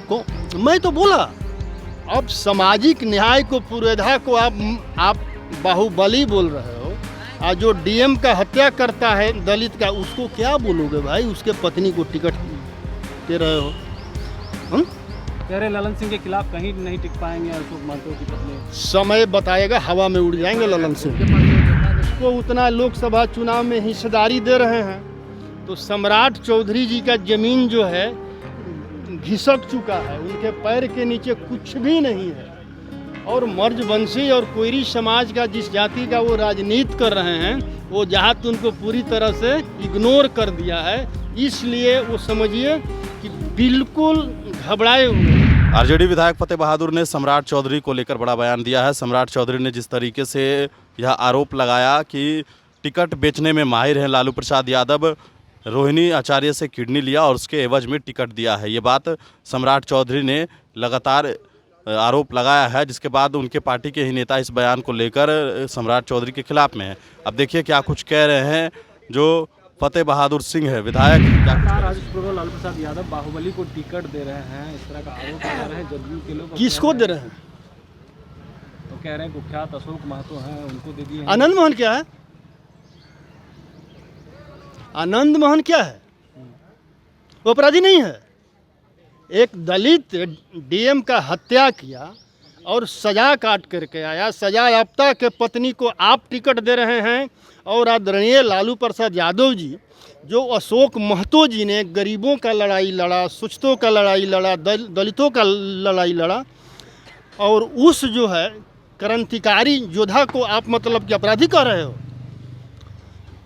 को मैं तो बोला, अब सामाजिक न्याय को पुरोधा को आप बाहुबली बोल रहे हो, और जो डीएम का हत्या करता है दलित का, उसको क्या बोलोगे भाई? उसके पत्नी को टिकट दे रहे हो। हम कह रहे ललन सिंह के खिलाफ कहीं नहीं टिक पाएंगे अशोक महतो की पत्नी। समय बताएगा, हवा में उड़ जाएंगे ललन सिंह। उसको उतना लोकसभा चुनाव में हिस्सेदारी दे रहे हैं, तो सम्राट चौधरी जी का जमीन जो है घिसक चुका है, उनके पैर के नीचे कुछ भी नहीं है। और मर्जवंशी और कोयरी समाज का जिस जाति का वो राजनीति कर रहे हैं, वो जात उनको पूरी तरह से इग्नोर कर दिया है। इसलिए वो समझिए कि बिल्कुल घबराए हुए। आरजेडी विधायक फतेह बहादुर ने सम्राट चौधरी को लेकर बड़ा बयान दिया है। सम्राट चौधरी ने जिस तरीके से यह आरोप लगाया कि टिकट बेचने में माहिर हैं लालू प्रसाद यादव, रोहिणी आचार्य से किडनी लिया और उसके एवज में टिकट दिया है, ये बात सम्राट चौधरी ने लगातार आरोप लगाया है, जिसके बाद उनके पार्टी के ही नेता इस बयान को लेकर सम्राट चौधरी के खिलाफ में है। अब देखिए क्या कुछ कह रहे हैं जो फतेह बहादुर सिंह है विधायक। लालू प्रसाद यादव बाहुबली को टिकट दे रहे हैं, इस तरह का आरोप लगा रहे हैं जदयू के लोग। किसको दे रहे हैं? तो कह रहे हैं कुख्यात अशोक महतो हैं, उनको दे दिए। आनंद मोहन क्या है? आनंद मोहन क्या है? वो अपराधी नहीं है। एक दलित डीएम का हत्या किया और सजा काट करके आया, सजा याफ्ता के पत्नी को आप टिकट दे रहे हैं। और आदरणीय लालू प्रसाद यादव जी, जो अशोक महतो जी ने गरीबों का लड़ाई लड़ा, शोषितों का लड़ाई लड़ा, दलितों का लड़ाई लड़ा, और उस जो है क्रांतिकारी योद्धा को आप मतलब कि अपराधी कह रहे हो।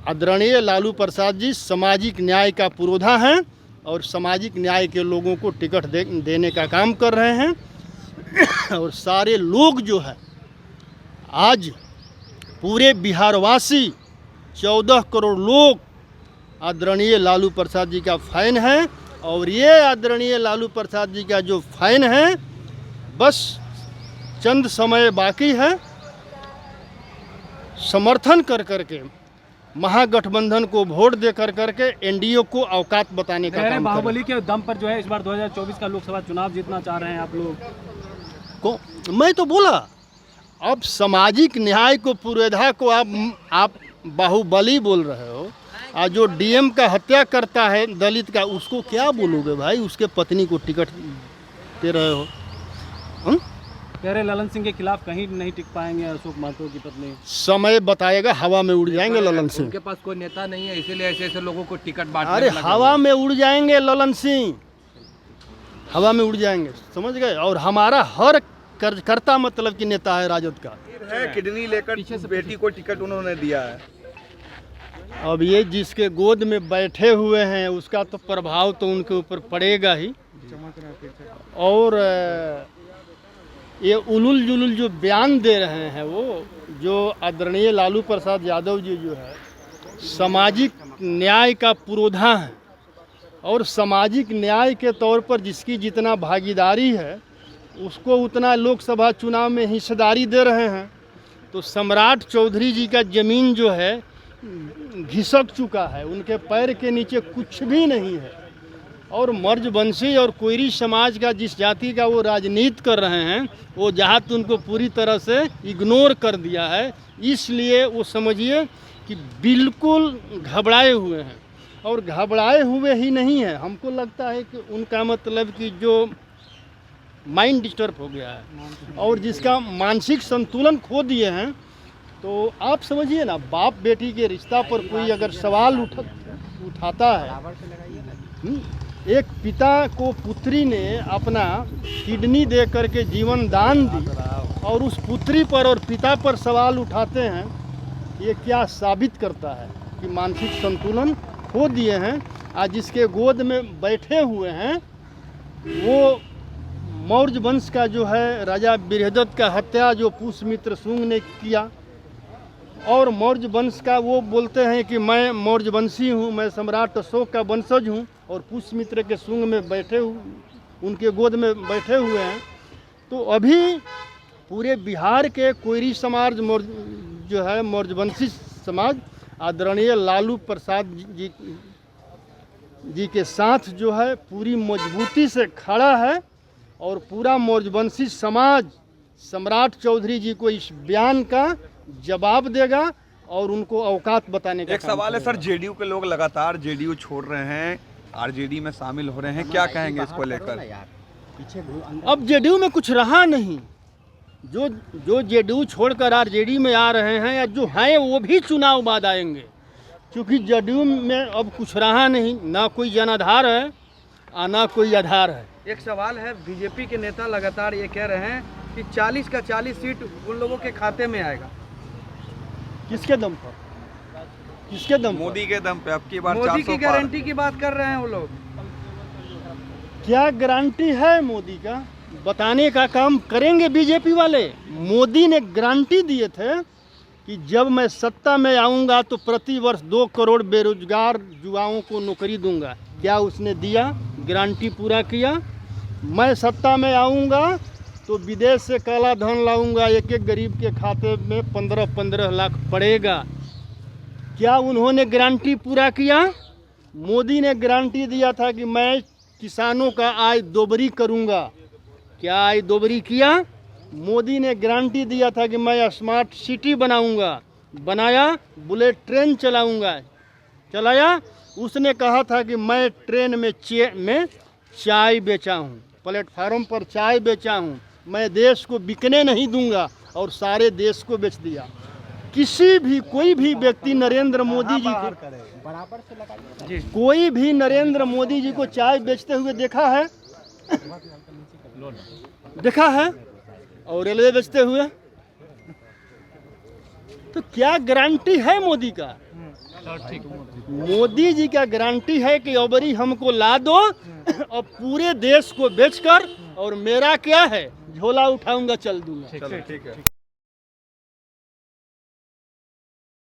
आदरणीय लालू प्रसाद जी सामाजिक न्याय का पुरोधा हैं और सामाजिक न्याय के लोगों को टिकट देने का काम कर रहे हैं। और सारे लोग जो है आज पूरे बिहारवासी 14 करोड़ लोग आदरणीय लालू प्रसाद जी का फैन है। और ये आदरणीय लालू प्रसाद जी का जो फैन है, बस चंद समय बाकी है, समर्थन कर करके महागठबंधन को वोट दे कर करके एनडीए को औकात बताने का काम बाहुबली के दम पर जो है इस बार 2024 का लोकसभा चुनाव जीतना चाह रहे हैं आप लोग को। मैं तो बोला, अब सामाजिक न्याय को पुरोधा को आप बाहुबली बोल रहे हो, और जो डीएम का हत्या करता है दलित का, उसको क्या बोलोगे भाई? उसके पत्नी को टिकट दे रहे हो। हम कह रहे ललन सिंह के खिलाफ कहीं नहीं टिक पाएंगे अशोक महतो की पत्नी। समय बताएगा, हवा में उड़ जाएंगे ललन सिंह। उनके पास कोई नेता नहीं है, इसीलिए ऐसे ऐसे लोगों को टिकट बांटने। अरे हवा में उड़ जाएंगे ललन सिंह, हवा में उड़ जाएंगे, समझ गए। और हमारा हर कार्यकर्ता मतलब कि नेता है राजद का है। किडनी लेकर बेटी को टिकट उन्होंने दिया है। अब ये जिसके गोद में बैठे हुए हैं उसका तो प्रभाव तो उनके ऊपर पड़ेगा ही। और ये उलुल जुलुल जो बयान दे रहे हैं, वो जो आदरणीय लालू प्रसाद यादव जी जो है सामाजिक न्याय का पुरोधा है, और सामाजिक न्याय के तौर पर जिसकी जितना भागीदारी है उसको उतना लोकसभा चुनाव में हिस्सेदारी दे रहे हैं। तो सम्राट चौधरी जी का ज़मीन जो है घिसक चुका है, उनके पैर के नीचे कुछ भी नहीं है। और मर्जवंशी और कोयरी समाज का जिस जाति का वो राजनीति कर रहे हैं, वो जात उनको पूरी तरह से इग्नोर कर दिया है। इसलिए वो समझिए कि बिल्कुल घबराए हुए हैं। और घबराए हुए ही नहीं है, हमको लगता है कि उनका मतलब कि जो माइंड डिस्टर्ब हो गया है और जिसका मानसिक संतुलन खो दिए हैं। तो आप समझिए ना, बाप बेटी के रिश्ता पर कोई अगर सवाल उठाता है, एक पिता को पुत्री ने अपना किडनी दे करके जीवन दान दी और उस पुत्री पर और पिता पर सवाल उठाते हैं, ये क्या साबित करता है कि मानसिक संतुलन खो दिए हैं। आज जिसके गोद में बैठे हुए हैं वो मौर्य वंश का जो है राजा बृहदत्त का हत्या जो पुष्यमित्र शुंग ने किया, और मौर्य वंश का वो बोलते हैं कि मैं मौर्य वंशी हूँ, मैं सम्राट अशोक का वंशज हूँ, और पुष्यमित्र के शुंग में बैठे उनके गोद में बैठे हुए हैं। तो अभी पूरे बिहार के कोयरी समाज जो है मौर्यवंशी समाज आदरणीय लालू प्रसाद जी के साथ जो है पूरी मजबूती से खड़ा है। और पूरा मौजवंशी समाज सम्राट चौधरी जी को इस बयान का जवाब देगा और उनको औकात बताने का एक काम सवाल है करेगा। सर, जेडीयू के लोग लगातार जेडीयू छोड़ रहे हैं, आरजेडी में शामिल हो रहे हैं, क्या कहेंगे इसको लेकर? अब जेडीयू में कुछ रहा नहीं। जो जेडीयू छोड़कर आरजेडी में आ रहे हैं या जो हैं वो भी चुनाव बाद आएंगे, क्योंकि जेडीयू में अब कुछ रहा नहीं, ना कोई जनाधार है और ना कोई आधार है। एक सवाल है, बीजेपी के नेता लगातार ये कह रहे हैं कि 40 का 40 सीट उन लोगों के खाते में आएगा। किसके दम पर? किसके दम पर? मोदी के दम पे अब की बार मोदी 400 की पार। गारंटी की बात कर रहे हैं वो लोग। क्या गारंटी है मोदी का? बताने का काम करेंगे बीजेपी वाले। मोदी ने गारंटी दिए थे कि जब मैं सत्ता में आऊंगा तो प्रति वर्ष 2 करोड़ बेरोजगार युवाओं को नौकरी दूंगा। क्या उसने दिया? गारंटी पूरा किया। मैं सत्ता में आऊंगा तो विदेश से काला धन लाऊंगा, एक एक गरीब के खाते में 15-15 लाख पड़ेगा। क्या उन्होंने गारंटी पूरा किया? मोदी ने गारंटी दिया था कि मैं किसानों का आय दोबरी करूंगा। क्या आय दोबरी किया? मोदी ने गारंटी दिया था कि मैं स्मार्ट सिटी बनाऊंगा, बनाया। बुलेट ट्रेन चलाऊंगा, चलाया। उसने कहा था कि मैं ट्रेन में चाय बेचा हूँ, प्लेटफार्म पर चाय बेचा हूँ, मैं देश को बिकने नहीं दूंगा, और सारे देश को बेच दिया। कोई भी व्यक्ति नरेंद्र मोदी जी को कोई भी नरेंद्र मोदी जी को चाय बेचते हुए देखा है? देखा है? और रेलवे बेचते हुए? तो क्या गारंटी है मोदी का? मोदी जी का गारंटी है कि अबरी हमको ला दो और पूरे देश को बेचकर, और मेरा क्या है, झोला उठाऊंगा चल दूंगा। चलो ठीक है।